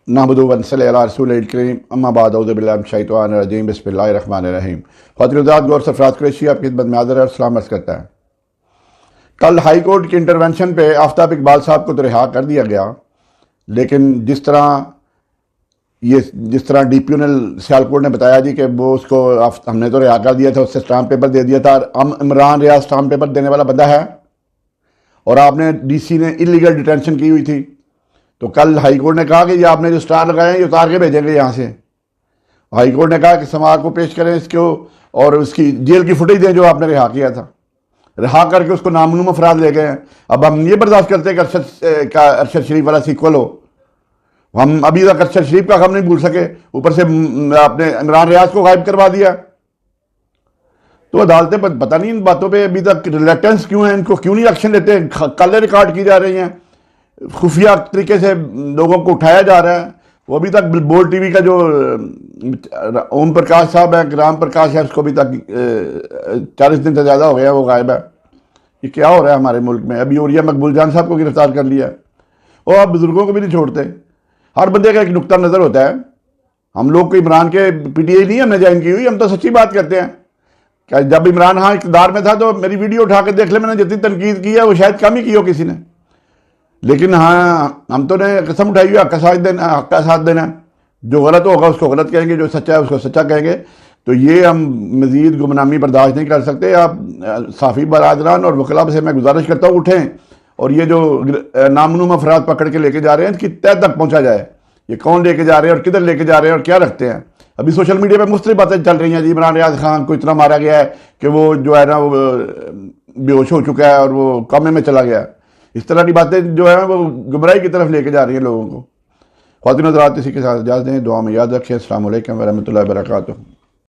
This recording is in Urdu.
نحمدہ و نصلی علی رسول الکریم اما بعد اعوذ باللہ من الشیطان الرجیم بسم اللہ الرحمن الرحیم۔ خواتین ذات گور سرفراز قریشی آپ کی خدمت میں حاضر ہے اور سلام عرض کرتا ہے۔ کل ہائی کورٹ کی انٹرونشن پہ آفتاب اقبال صاحب کو تو رہا کر دیا گیا، لیکن جس طرح ڈی پی او نے سیالکوٹ نے بتایا جی کہ وہ اس کو ہم نے تو رہا کر دیا تھا، اس سے اسٹامپ پیپر دے دیا تھا، عمران ریاض اسٹامپ پیپر دینے والا بندہ ہے اور آپ نے ڈی سی نے انلیگل ڈیٹینشن کی ہوئی تھی۔ تو کل ہائی کورٹ نے کہا کہ یہ آپ نے جو سٹار لگائے ہیں یہ اتار کے بھیجیں گے یہاں سے۔ ہائی کورٹ نے کہا کہ سماعت کو پیش کریں اس کو اور اس کی جیل کی فوٹیج دیں جو آپ نے رہا کیا تھا۔ رہا کر کے اس کو نامعلوم افراد لے گئے ہیں۔ اب ہم یہ برداشت کرتے ہیں کہ ارشد شریف والا سیکول ہو، ہم ابھی تک ارشد شریف کا غم نہیں بھول سکے، اوپر سے آپ نے عمران ریاض کو غائب کروا دیا۔ تو عدالتیں پتہ نہیں ان باتوں پہ ابھی تک ریلیکٹنس کیوں ہے، ان کو کیوں نہیں ایکشن لیتے ہیں، کالیں ریکارڈ کی جا رہی ہیں، خفیہ طریقے سے لوگوں کو اٹھایا جا رہا ہے۔ وہ ابھی تک بول ٹی وی کا جو اوم پرکاش صاحب ہے، گرام پرکاش ہے، اس کو ابھی تک 40 دن سے زیادہ ہو گیا وہ غائب ہے۔ یہ کیا ہو رہا ہے ہمارے ملک میں؟ ابھی اوریا مقبول جان صاحب کو گرفتار کر لیا ہے، اور آپ بزرگوں کو بھی نہیں چھوڑتے۔ ہر بندے کا ایک نقطہ نظر ہوتا ہے۔ ہم لوگ کو عمران کے پی ٹی آئی نہیں ہم نے جوائن کی ہوئی، ہم تو سچی بات کرتے ہیں کہ جب عمران خان اقتدار میں تھا تو میری ویڈیو اٹھا کے دیکھ لیں، میں نے جتنی تنقید کی ہے وہ شاید کم ہی کی ہو کسی نے، لیکن ہاں ہم تو نے قسم اٹھائی ہوئی حق کا ساتھ دینا، جو غلط ہوگا اس کو غلط کہیں گے، جو سچا ہے اس کو سچا کہیں گے۔ تو یہ ہم مزید گمنامی برداشت نہیں کر سکتے۔ آپ صحافی برادران اور وکلاء سے میں گزارش کرتا ہوں اٹھیں اور یہ جو نامعلوم افراد پکڑ کے لے کے جا رہے ہیں اس کی تہ تک پہنچا جائے، یہ کون لے کے جا رہے ہیں اور کدھر لے کے جا رہے ہیں اور کیا رکھتے ہیں۔ ابھی سوشل میڈیا پہ مختلف باتیں چل رہی ہیں جی عمران ریاض خان کو اتنا مارا گیا ہے کہ وہ جو ہے نا وہ بے ہوش ہو چکا ہے اور وہ کومے میں چلا گیا ہے۔ اس طرح کی باتیں جو ہیں وہ گمراہی کی طرف لے کے جا رہی ہیں لوگوں کو۔ خواتین حضرات اسی کے ساتھ اجازت دیں، دعا میں یاد رکھیں۔ السلام علیکم ورحمۃ اللہ وبرکاتہ۔